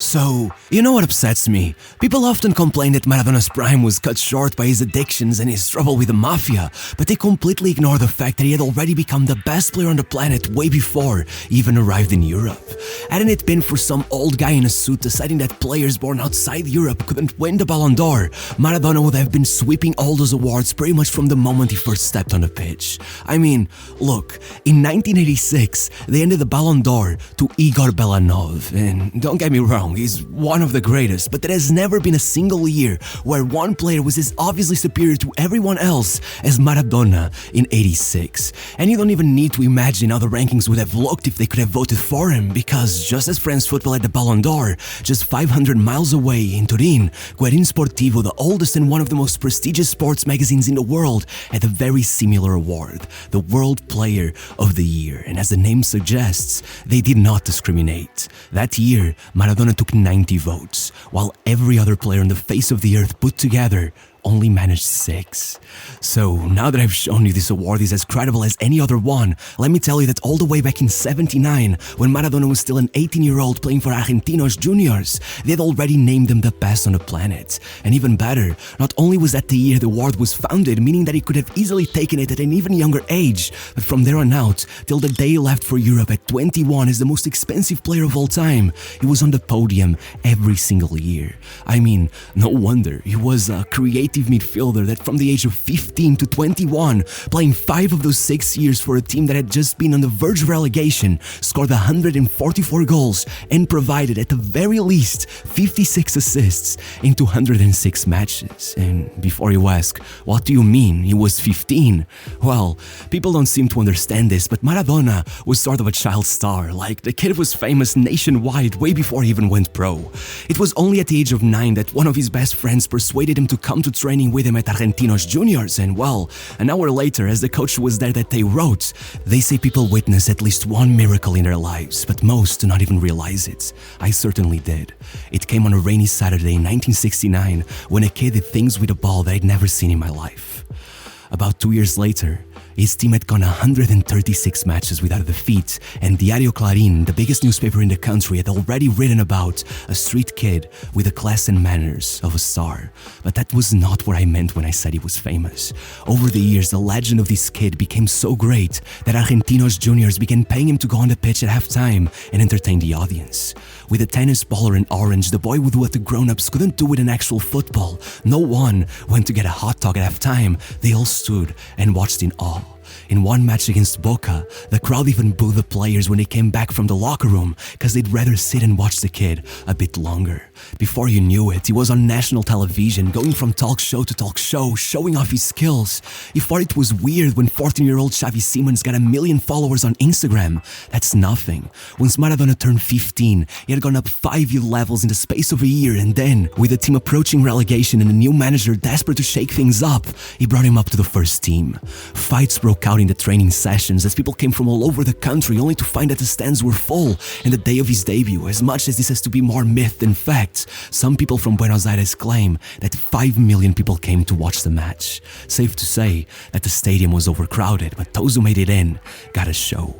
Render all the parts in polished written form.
So, you know what upsets me? People often complain that Maradona's prime was cut short by his addictions and his trouble with the mafia, but they completely ignore the fact that he had already become the best player on the planet way before he even arrived in Europe. Hadn't it been for some old guy in a suit deciding that players born outside Europe couldn't win the Ballon d'Or, Maradona would have been sweeping all those awards pretty much from the moment he first stepped on the pitch. I mean, look, in 1986, they ended the Ballon d'Or to Igor Belanov, and don't get me wrong, he's one of the greatest, but there has never been a single year where one player was as obviously superior to everyone else as Maradona in 86. And you don't even need to imagine how the rankings would have looked if they could have voted for him, because just as France football had the Ballon d'Or, just 500 miles away in Turin, Guerin Sportivo, the oldest and one of the most prestigious sports magazines in the world, had a very similar award, the World Player of the Year. And as the name suggests, they did not discriminate. That year, Maradona took 90 votes, while every other player on the face of the earth put together only managed 6. So now that I've shown you this award is as credible as any other one, let me tell you that all the way back in '79, when Maradona was still an 18-year-old playing for Argentinos Juniors, they had already named him the best on the planet. And even better, not only was that the year the award was founded, meaning that he could have easily taken it at an even younger age, but from there on out, till the day he left for Europe at 21 as the most expensive player of all time, he was on the podium every single year. I mean, no wonder. He was a creative midfielder that from the age of 15 to 21, playing 5 of those 6 years for a team that had just been on the verge of relegation, scored 144 goals and provided at the very least 56 assists in 206 matches. And before you ask, what do you mean he was 15? Well, people don't seem to understand this, but Maradona was sort of a child star. Like, the kid was famous nationwide way before he even went pro. It was only at the age of 9 that one of his best friends persuaded him to come to training with him at Argentinos Juniors, and well, an hour later, as the coach was there that day wrote, they say people witness at least one miracle in their lives, but most do not even realize it. I certainly did. It came on a rainy Saturday in 1969 when a kid did things with a ball that I'd never seen in my life. About 2 years later, his team had gone 136 matches without a defeat, and Diario Clarín, the biggest newspaper in the country, had already written about a street kid with the class and manners of a star. But that was not what I meant when I said he was famous. Over the years, the legend of this kid became so great that Argentinos Juniors began paying him to go on the pitch at halftime and entertain the audience. With a tennis baller in orange, the boy would do what the grown-ups couldn't do with an actual football. No one went to get a hot dog at halftime. They all stood and watched in awe. In one match against Boca, the crowd even booed the players when they came back from the locker room because they'd rather sit and watch the kid a bit longer. Before you knew it, he was on national television, going from talk show to talk show, showing off his skills. You thought it was weird when 14-year-old Xavi Simons got 1 million followers on Instagram. That's nothing. Once Maradona turned 15, he had gone up 5 levels in the space of a year, and then, with the team approaching relegation and a new manager desperate to shake things up, he brought him up to the first team. Fights broke out in the training sessions as people came from all over the country, only to find that the stands were full. And the day of his debut, as much as this has to be more myth than fact, some people from Buenos Aires claim that 5 million people came to watch the match. Safe to say that the stadium was overcrowded, but those who made it in got a show.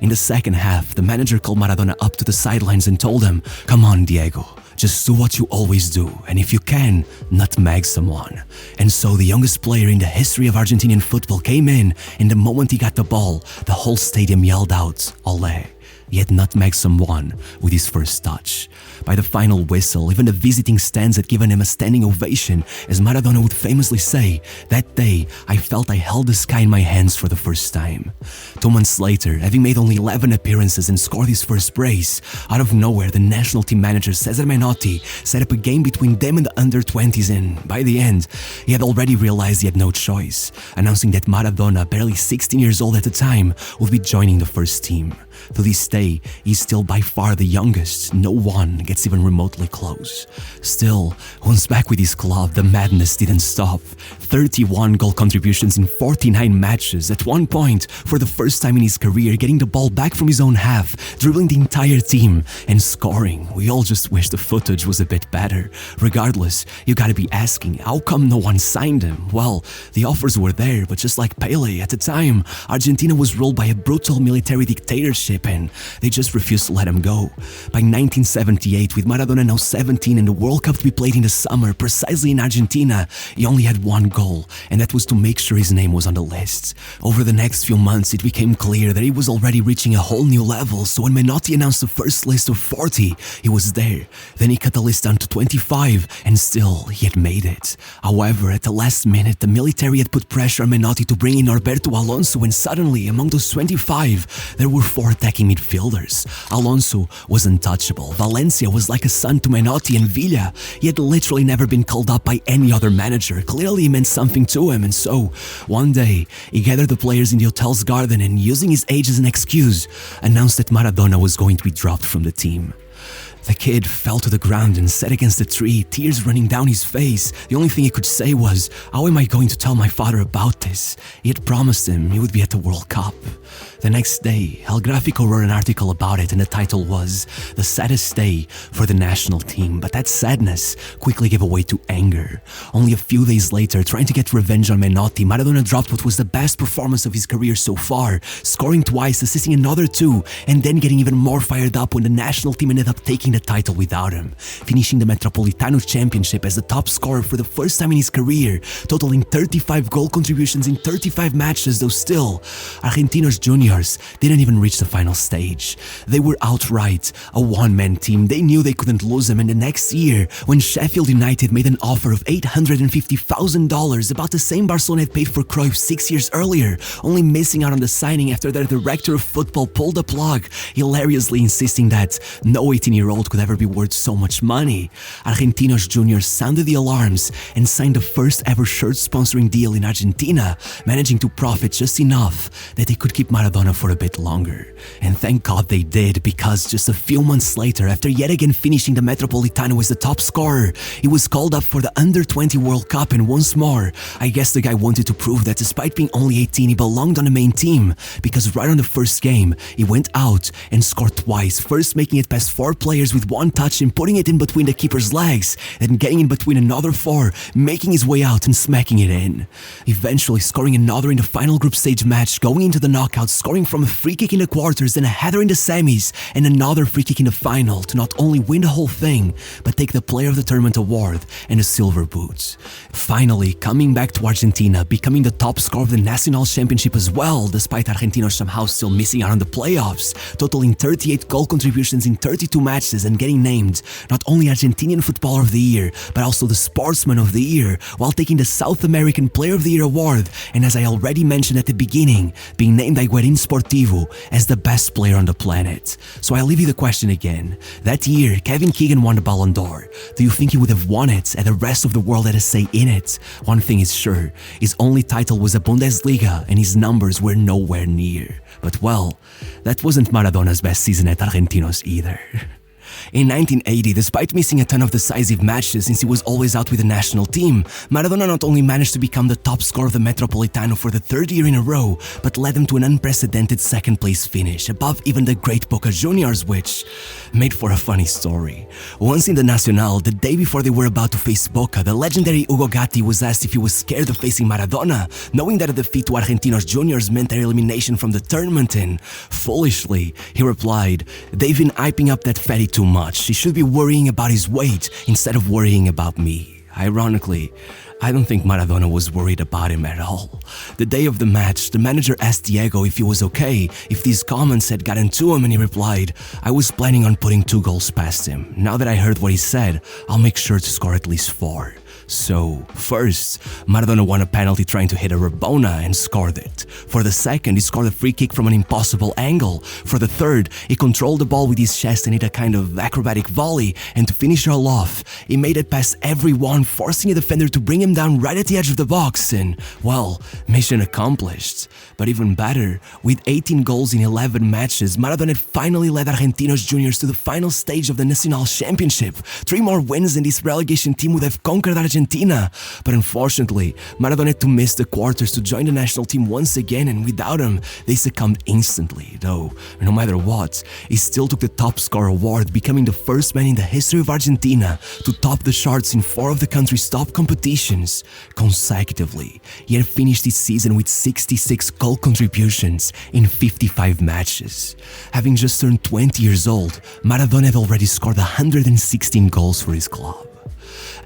In the second half, the manager called Maradona up to the sidelines and told him, "Come on, Diego. Just do what you always do, and if you can, nutmeg someone." And so the youngest player in the history of Argentinian football came in, and the moment he got the ball, the whole stadium yelled out, "Olé." He had nutmegged someone with his first touch. By the final whistle, even the visiting stands had given him a standing ovation. As Maradona would famously say, "That day, I felt I held the sky in my hands for the first time." 2 months later, having made only 11 appearances and scored his first brace, out of nowhere, the national team manager Cesar Menotti set up a game between them and the under-20s, and by the end, he had already realized he had no choice, announcing that Maradona, barely 16 years old at the time, would be joining the first team. To this day, he's still by far the youngest. No one gets even remotely close. Still, once back with his club, the madness didn't stop. 31 goal contributions in 49 matches, at one point, for the first time in his career, getting the ball back from his own half, dribbling the entire team, and scoring. We all just wish the footage was a bit better. Regardless, you gotta be asking, how come no one signed him? Well, the offers were there, but just like Pele at the time, Argentina was ruled by a brutal military dictatorship championship, and they just refused to let him go. By 1978, with Maradona now 17 and the World Cup to be played in the summer, precisely in Argentina, he only had one goal, and that was to make sure his name was on the list. Over the next few months, it became clear that he was already reaching a whole new level, so when Menotti announced the first list of 40, he was there. Then he cut the list down to 25, and still, he had made it. However, at the last minute, the military had put pressure on Menotti to bring in Norberto Alonso, and suddenly, among those 25, there were 4 attacking midfielders. Alonso was untouchable, Valencia was like a son to Menotti, and Villa, he had literally never been called up by any other manager. Clearly he meant something to him, and so, one day, he gathered the players in the hotel's garden and, using his age as an excuse, announced that Maradona was going to be dropped from the team. The kid fell to the ground and sat against a tree, tears running down his face. The only thing he could say was, "How am I going to tell my father about this?" He had promised him he would be at the World Cup. The next day, El Gráfico wrote an article about it, and the title was "The Saddest Day for the National Team," but that sadness quickly gave way to anger. Only a few days later, trying to get revenge on Menotti, Maradona dropped what was the best performance of his career so far, scoring twice, assisting another 2, and then getting even more fired up when the national team ended up taking the title without him, finishing the Metropolitano Championship as the top scorer for the first time in his career, totaling 35 goal contributions in 35 matches, though still, Argentinos Juniors didn't even reach the final stage. They were outright a one-man team. They knew they couldn't lose him, and the next year, when Sheffield United made an offer of $850,000, about the same Barcelona had paid for Cruyff 6 years earlier, only missing out on the signing after their director of football pulled the plug, hilariously insisting that no 18-year-old could ever be worth so much money. Argentinos Juniors sounded the alarms and signed the first ever shirt sponsoring deal in Argentina, managing to profit just enough that they could keep Maradona for a bit longer. And thank God they did, because just a few months later, after yet again finishing the Metropolitano as the top scorer, he was called up for the Under-20 World Cup, and once more, I guess the guy wanted to prove that despite being only 18, he belonged on the main team, because right on the first game, he went out and scored twice, first making it past 4 players with one touch and putting it in between the keeper's legs, then getting in between another 4, making his way out and smacking it in. Eventually scoring another in the final group stage match, going into the knockouts, scoring from a free kick in the quarters, then a header in the semis, and another free kick in the final to not only win the whole thing, but take the Player of the Tournament award and a silver boot. Finally, coming back to Argentina, becoming the top scorer of the National Championship as well, despite Argentinos somehow still missing out on the playoffs, totaling 38 goal contributions in 32 matches and getting named not only Argentinian Footballer of the Year, but also the Sportsman of the Year, while taking the South American Player of the Year award, and as I already mentioned at the beginning, being named by Guerin Sportivo as the best player on the planet. So I leave you the question again. That year, Kevin Keegan won the Ballon d'Or. Do you think he would have won it and the rest of the world had a say in it? One thing is sure, his only title was a Bundesliga and his numbers were nowhere near. But well, that wasn't Maradona's best season at Argentinos either. In 1980, despite missing a ton of decisive matches since he was always out with the national team, Maradona not only managed to become the top scorer of the Metropolitano for the 3rd year in a row, but led them to an unprecedented second-place finish, above even the great Boca Juniors, which made for a funny story. Once in the Nacional, the day before they were about to face Boca, the legendary Hugo Gatti was asked if he was scared of facing Maradona, knowing that a defeat to Argentinos Juniors meant their elimination from the tournament, and foolishly, he replied, "They've been hyping up that fatty too much. He should be worrying about his weight instead of worrying about me." Ironically, I don't think Maradona was worried about him at all. The day of the match, the manager asked Diego if he was okay, if these comments had gotten to him, and he replied, "I was planning on putting 2 goals past him. Now that I heard what he said, I'll make sure to score at least 4. So, first, Maradona won a penalty trying to hit a Rabona and scored it. For the second, he scored a free kick from an impossible angle. For the third, he controlled the ball with his chest and hit a kind of acrobatic volley, and to finish it all off, he made it past everyone, forcing a defender to bring him down right at the edge of the box, and, well, mission accomplished. But even better, with 18 goals in 11 matches, Maradona had finally led Argentinos Juniors to the final stage of the National Championship. 3 more wins and this relegation team would have conquered Argentina Argentina. But unfortunately, Maradona had to miss the quarters to join the national team once again, and without him, they succumbed instantly. Though, no matter what, he still took the top scorer award, becoming the first man in the history of Argentina to top the charts in 4 of the country's top competitions consecutively. He had finished his season with 66 goal contributions in 55 matches. Having just turned 20 years old, Maradona had already scored 116 goals for his club.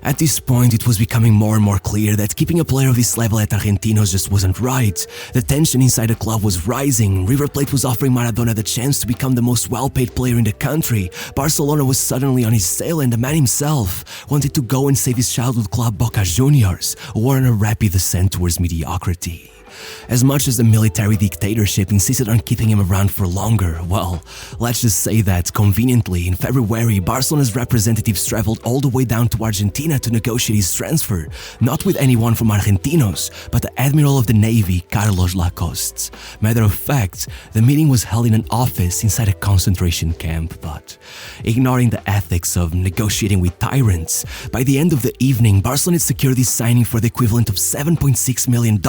At this point, it was becoming more and more clear that keeping a player of this level at Argentinos just wasn't right. The tension inside the club was rising. River Plate was offering Maradona the chance to become the most well-paid player in the country. Barcelona was suddenly on his tail, and the man himself wanted to go and save his childhood club Boca Juniors, who were on a rapid ascent towards mediocrity. As much as the military dictatorship insisted on keeping him around for longer, well, let's just say that, conveniently, in February, Barcelona's representatives traveled all the way down to Argentina to negotiate his transfer, not with anyone from Argentinos, but the Admiral of the Navy, Carlos Lacoste. Matter of fact, the meeting was held in an office inside a concentration camp, but ignoring the ethics of negotiating with tyrants, by the end of the evening, Barcelona had secured his signing for the equivalent of $7.6 million,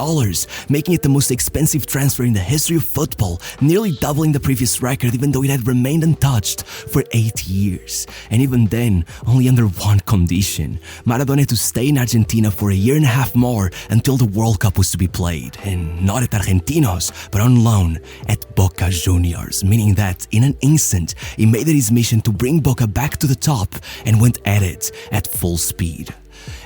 making it the most expensive transfer in the history of football, nearly doubling the previous record even though it had remained untouched for 8 years. And even then, only under one condition: Maradona had to stay in Argentina for a year and a half more until the World Cup was to be played, and not at Argentinos, but on loan at Boca Juniors, meaning that in an instant, he made it his mission to bring Boca back to the top and went at it at full speed.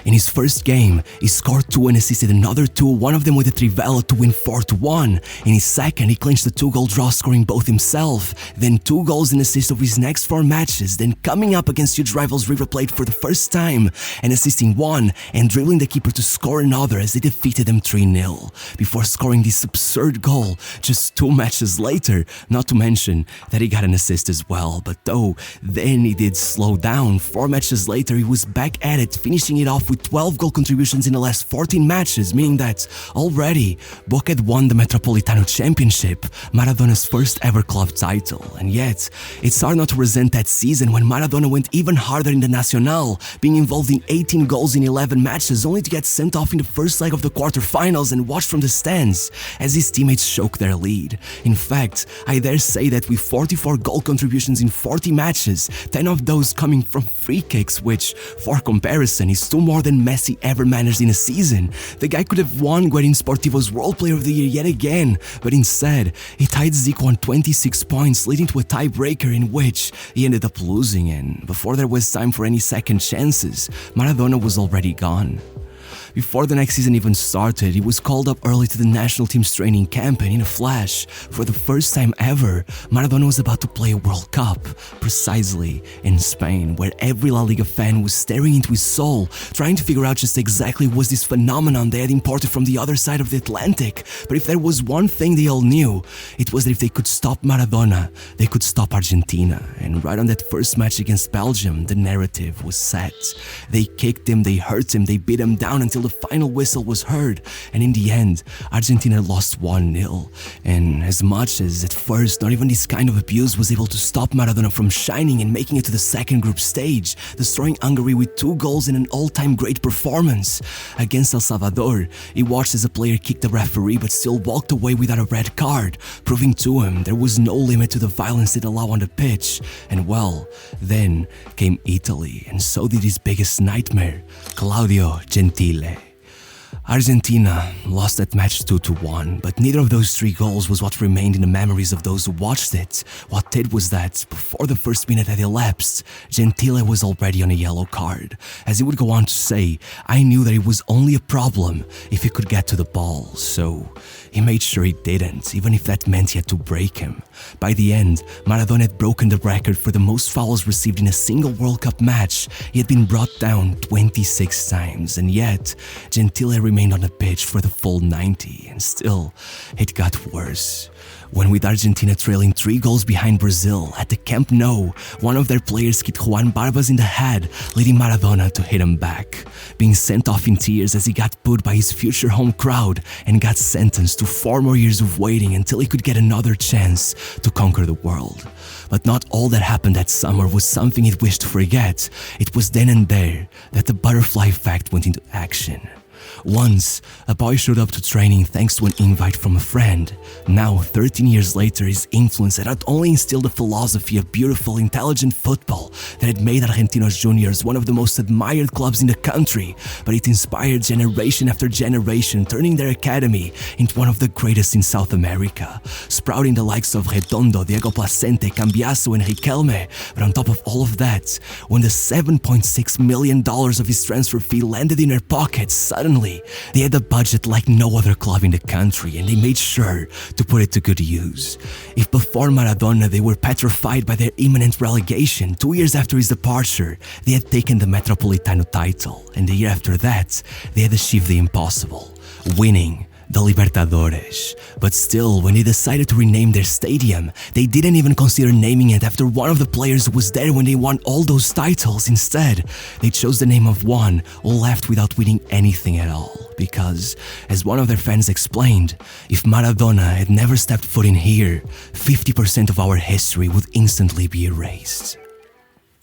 In his first game, he scored 2 and assisted another 2, one of them with a trivela to win 4-1. In his second, he clinched the 2-goal draw, scoring both himself, then 2 goals and assists over his next 4 matches, then coming up against huge rivals River Plate for the first time and assisting 1 and dribbling the keeper to score another as they defeated them 3-0, before scoring this absurd goal just 2 matches later, not to mention that he got an assist as well. But though, then he did slow down. 4 matches later, he was back at it, finishing it off with 12 goal contributions in the last 14 matches, meaning that already Boca had won the Metropolitano Championship, Maradona's first ever club title. And yet, it's hard not to resent that season when Maradona went even harder in the Nacional, being involved in 18 goals in 11 matches, only to get sent off in the first leg of the quarterfinals and watched from the stands as his teammates choked their lead. In fact, I dare say that with 44 goal contributions in 40 matches, 10 of those coming from free kicks, which, for comparison, is 2 more than Messi ever managed in a season, the guy could have won Guerin Sportivo's World Player of the Year yet again, but instead, he tied Zico on 26 points, leading to a tiebreaker in which he ended up losing, and before there was time for any second chances, Maradona was already gone. Before the next season even started, he was called up early to the national team's training camp, and in a flash, for the first time ever, Maradona was about to play a World Cup, precisely in Spain, where every La Liga fan was staring into his soul, trying to figure out just exactly what was this phenomenon they had imported from the other side of the Atlantic. But if there was one thing they all knew, it was that if they could stop Maradona, they could stop Argentina. And right on that first match against Belgium, the narrative was set. They kicked him, they hurt him, they beat him down until the final whistle was heard, and in the end, Argentina lost 1-0. And as much as at first not even this kind of abuse was able to stop Maradona from shining and making it to the second group stage, destroying Hungary with 2 goals in an all-time great performance. Against El Salvador, he watched as a player kicked the referee but still walked away without a red card, proving to him there was no limit to the violence they'd allow on the pitch. And well, then came Italy, and so did his biggest nightmare, Claudio Gentile. Argentina lost that match 2-1, but neither of those 3 goals was what remained in the memories of those who watched it. What did was that, before the first minute had elapsed, Gentile was already on a yellow card. As he would go on to say, I knew that it was only a problem if he could get to the ball, so he made sure he didn't, even if that meant he had to break him. By the end, Maradona had broken the record for the most fouls received in a single World Cup match. He had been brought down 26 times, and yet, Gentile remained remained on the pitch for the full 90, and still, it got worse. When with Argentina trailing 3 goals behind Brazil at the Camp Nou, one of their players kicked Juan Barbas in the head, leading Maradona to hit him back, being sent off in tears as he got booed by his future home crowd and got sentenced to 4 more years of waiting until he could get another chance to conquer the world. But not all that happened that summer was something he'd wished to forget. It was then and there that the butterfly effect went into action. Once, a boy showed up to training thanks to an invite from a friend. Now, 13 years later, his influence had not only instilled a philosophy of beautiful, intelligent football that had made Argentinos Juniors one of the most admired clubs in the country, but it inspired generation after generation, turning their academy into one of the greatest in South America, sprouting the likes of Redondo, Diego Placente, Cambiaso, and Riquelme. But on top of all of that, when the $7.6 million of his transfer fee landed in their pockets, suddenly, they had a budget like no other club in the country, and they made sure to put it to good use. If before Maradona they were petrified by their imminent relegation, 2 years after his departure, they had taken the Metropolitano title, and the year after that, they had achieved the impossible, winning the Libertadores. But still, when they decided to rename their stadium, they didn't even consider naming it after one of the players who was there when they won all those titles. Instead, they chose the name of one who left without winning anything at all. Because, as one of their fans explained, if Maradona had never stepped foot in here, 50% of our history would instantly be erased.